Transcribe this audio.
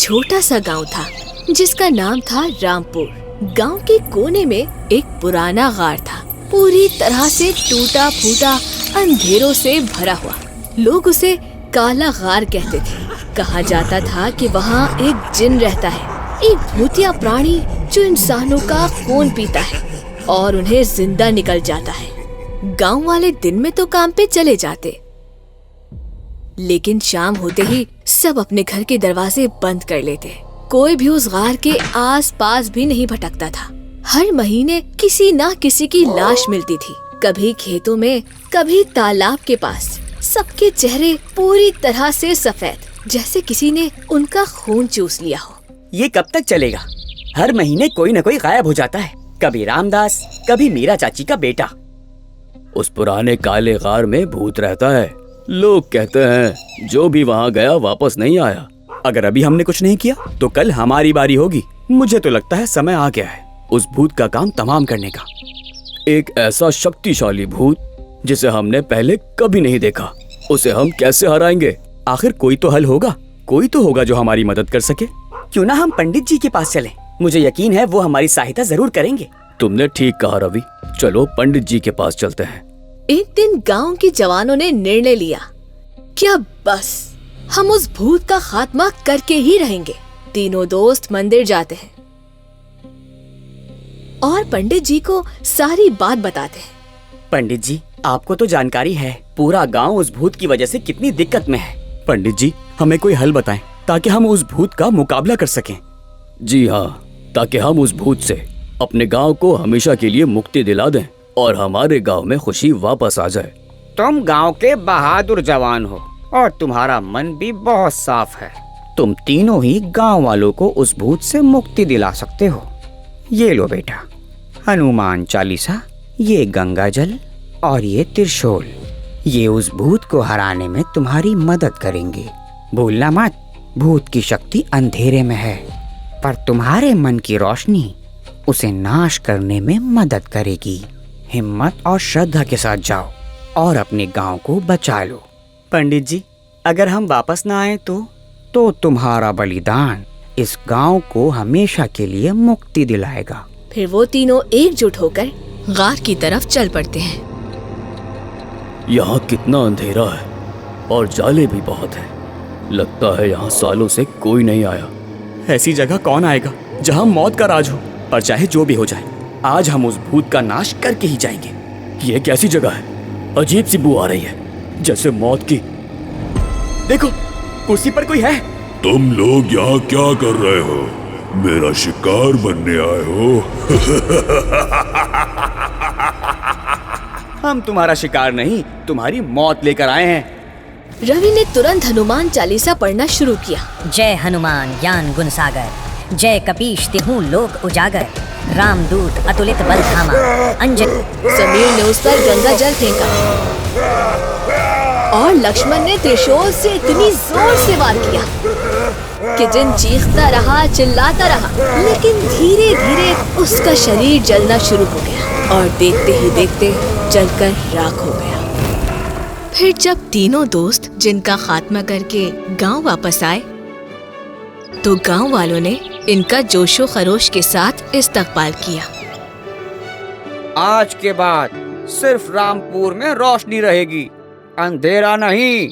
छोटा सा गांव था जिसका नाम था रामपुर। गांव के कोने में एक पुराना गार था, पूरी तरह से टूटा फूटा, अंधेरों से भरा हुआ। लोग उसे काला गार कहते थे। कहा जाता था कि वहाँ एक जिन रहता है, एक भूतिया प्राणी जो इंसानों का खून पीता है और उन्हें जिंदा निकल जाता है। गांव वाले दिन में तो काम पे चले जाते, लेकिन शाम होते ही सब अपने घर के दरवाजे बंद कर लेते। कोई भी उस गार के आस पास भी नहीं भटकता था। हर महीने किसी ना किसी की लाश मिलती थी, कभी खेतों में, कभी तालाब के पास। सबके चेहरे पूरी तरह से सफेद, जैसे किसी ने उनका खून चूस लिया हो। ये कब तक चलेगा? हर महीने कोई न कोई गायब हो जाता है, कभी रामदास, कभी मीरा चाची का बेटा। उस पुराने काले गार में भूत रहता है। लोग कहते हैं जो भी वहाँ गया वापस नहीं आया। अगर अभी हमने कुछ नहीं किया तो कल हमारी बारी होगी। मुझे तो लगता है समय आ गया है उस भूत का काम तमाम करने का। एक ऐसा शक्तिशाली भूत जिसे हमने पहले कभी नहीं देखा, उसे हम कैसे हराएंगे? आखिर कोई तो हल होगा, कोई तो होगा जो हमारी मदद कर सके। क्यों ना हम पंडित जी के पास चलें? मुझे यकीन है वो हमारी सहायता जरूर करेंगे। तुमने ठीक कहा रवि, चलो पंडित जी के पास चलते हैं। एक दिन गांव के जवानों ने निर्णय लिया कि अब बस हम उस भूत का खात्मा करके ही रहेंगे। तीनों दोस्त मंदिर जाते हैं और पंडित जी को सारी बात बताते हैं। पंडित जी, आपको तो जानकारी है पूरा गांव उस भूत की वजह से कितनी दिक्कत में है। पंडित जी, हमें कोई हल बताएं ताकि हम उस भूत का मुकाबला कर सकें। जी हाँ, ताकि हम उस भूत से अपने गांव को हमेशा के लिए मुक्ति दिला दें और हमारे गांव में खुशी वापस आ जाए। तुम गांव के बहादुर जवान हो और तुम्हारा मन भी बहुत साफ है। तुम तीनों ही गांव वालों को उस भूत से मुक्ति दिला सकते हो। ये लो बेटा, हनुमान चालीसा, ये गंगा जल और ये त्रिशूल। ये उस भूत को हराने में तुम्हारी मदद करेंगे। भूलना मत, भूत की शक्ति अंधेरे में है, पर तुम्हारे मन की रोशनी उसे नाश करने में मदद करेगी। हिम्मत और श्रद्धा के साथ जाओ और अपने गांव को बचा लो। पंडित जी, अगर हम वापस ना आए तो तुम्हारा बलिदान इस गांव को हमेशा के लिए मुक्ति दिलाएगा। फिर वो तीनों एकजुट होकर गार की तरफ चल पड़ते हैं। यहाँ कितना अंधेरा है और जाले भी बहुत है। लगता है यहाँ सालों से कोई नहीं आया। ऐसी जगह कौन आएगा जहाँ मौत का राज हो? पर चाहे जो भी हो जाए, आज हम उस भूत का नाश करके ही जाएंगे। ये कैसी जगह है? अजीब सी बू आ रही है, जैसे मौत की। देखो, कुर्सी पर कोई है। तुम लोग यहाँ क्या कर रहे हो? मेरा शिकार बनने आए हो? हम तुम्हारा शिकार नहीं, तुम्हारी मौत लेकर आए हैं। रवि ने तुरंत हनुमान चालीसा पढ़ना शुरू किया। जय हनुमान ज्ञान गुण सागर, जय कपीश तिहु लोक उजागर, रामदूत अतुलित बल धामा, अंजन। समीर ने उस पर गंगा जल फेंका और लक्ष्मण ने त्रिशूल से इतनी जोर से वार किया कि जिन चीखता रहा, चिल्लाता रहा, लेकिन धीरे धीरे उसका शरीर जलना शुरू हो गया और देखते ही देखते जलकर राख हो गया। फिर जब तीनों दोस्त जिनका खात्मा करके गांव वापस आए तो गांव वालों ने इनका जोशो खरोश के साथ इस्तकबाल किया। आज के बाद सिर्फ रामपुर में रोशनी रहेगी, अंधेरा नहीं।